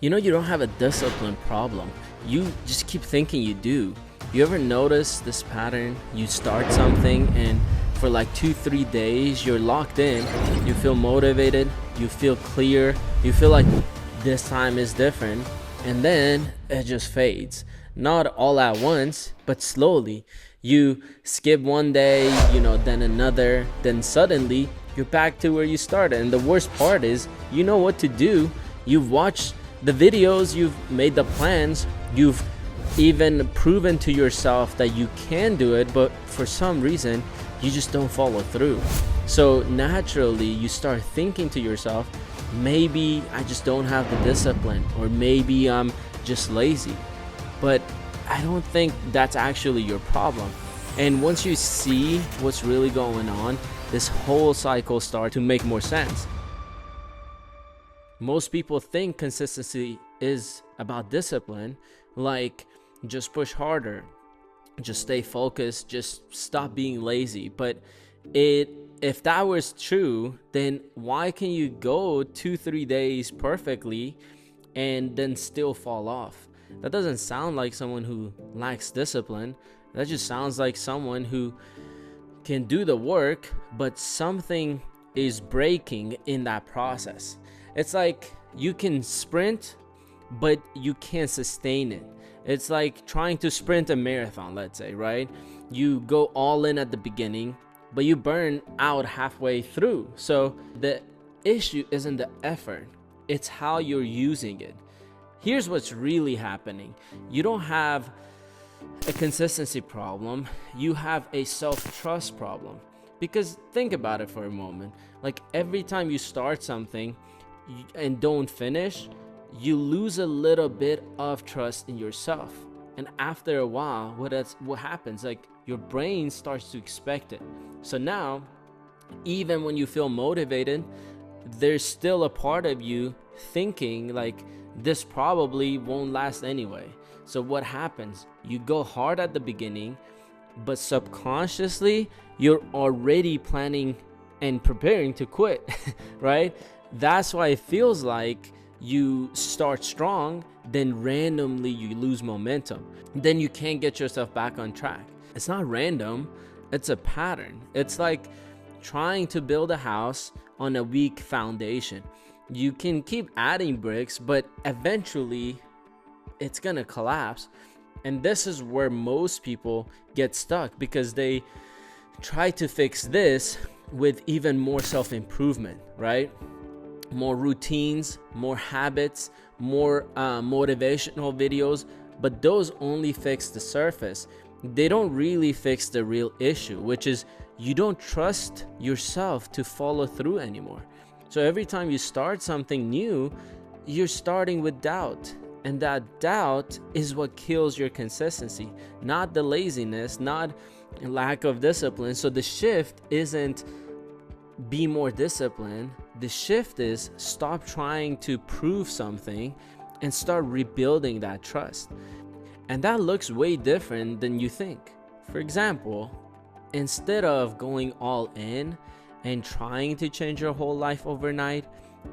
You don't have a discipline problem. You just keep thinking you do. You ever notice this pattern? You start something and for like 2-3 days you're locked in. You feel motivated, you feel clear, you feel like this time is different, and then it just fades. Not all at once, but slowly. You skip one day, then another, then suddenly you're back to where you started. And the worst part is, you know what to do. You've watched the videos, you've made the plans, you've even proven to yourself that you can do it, but for some reason you just don't follow through. So naturally you start thinking to yourself, maybe I just don't have the discipline, or maybe I'm just lazy. But I don't think that's actually your problem. And once you see what's really going on, this whole cycle starts to make more sense. Most people think consistency is about discipline, like just push harder, just stay focused, just stop being lazy. But if that was true, then why can you go 2-3 days perfectly and then still fall off? That doesn't sound like someone who lacks discipline. That just sounds like someone who can do the work, but something is breaking in that process. It's like you can sprint, but you can't sustain it. It's like trying to sprint a marathon, let's say, right? You go all in at the beginning, but you burn out halfway through. So the issue isn't the effort, it's how you're using it. Here's what's really happening. You don't have a consistency problem, you have a self-trust problem. Because think about it for a moment. Like every time you start something and don't finish, you lose a little bit of trust in yourself. And after a while, what happens? Like your brain starts to expect it. So now, even when you feel motivated, there's still a part of you thinking like this probably won't last anyway. So what happens? You go hard at the beginning, but subconsciously you're already planning and preparing to quit, right? That's why it feels like you start strong, then randomly you lose momentum. Then you can't get yourself back on track. It's not random, it's a pattern. It's like trying to build a house on a weak foundation. You can keep adding bricks, but eventually it's gonna collapse. And this is where most people get stuck, because they try to fix this with even more self-improvement, right? More routines, more habits, more motivational videos, but those only fix the surface. They don't really fix the real issue, which is you don't trust yourself to follow through anymore. So every time you start something new, you're starting with doubt. And that doubt is what kills your consistency, not the laziness, not lack of discipline. So the shift isn't be more disciplined. The shift is stop trying to prove something and start rebuilding that trust. And that looks way different than you think. For example, instead of going all in and trying to change your whole life overnight,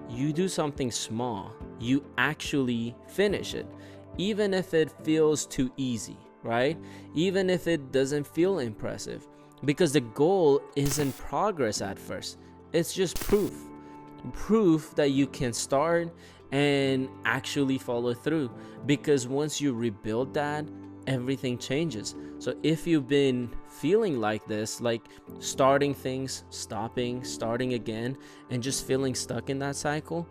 you do something small. You actually finish it, even if it feels too easy, right? Even if it doesn't feel impressive, because the goal isn't progress at first. It's just proof that you can start and actually follow through. Because once you rebuild that, everything changes. So if you've been feeling like this, like starting things, stopping, starting again, and just feeling stuck in that cycle,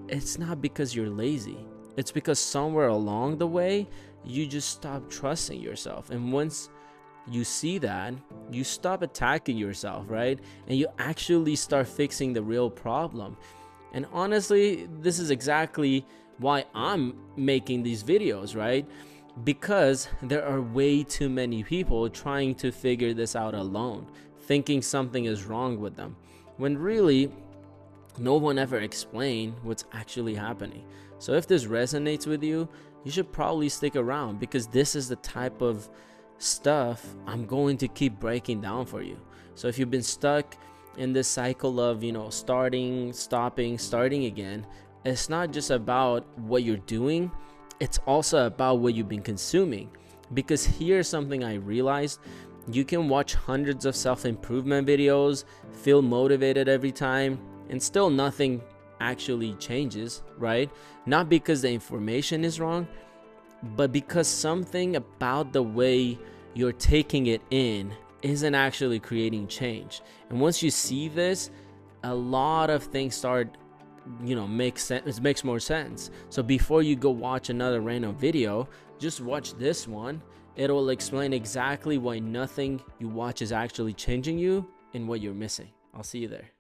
it's not because you're lazy. It's because somewhere along the way, you just stop trusting yourself. And once you see that, you stop attacking yourself, right? And you actually start fixing the real problem. And honestly, this is exactly why I'm making these videos, right? Because there are way too many people trying to figure this out alone, thinking something is wrong with them, when really no one ever explained what's actually happening. So if this resonates with you, you should probably stick around, because this is the type of stuff I'm going to keep breaking down for you. So if you've been stuck in this cycle of, starting, stopping, starting again, it's not just about what you're doing, it's also about what you've been consuming. Because here's something I realized: you can watch hundreds of self-improvement videos, feel motivated every time, and still nothing actually changes, right? Not because the information is wrong, but because something about the way you're taking it in isn't actually creating change. And once you see this, a lot of things start, make sense. It makes more sense. So before you go watch another random video, just watch this one. It will explain exactly why nothing you watch is actually changing you and what you're missing. I'll see you there.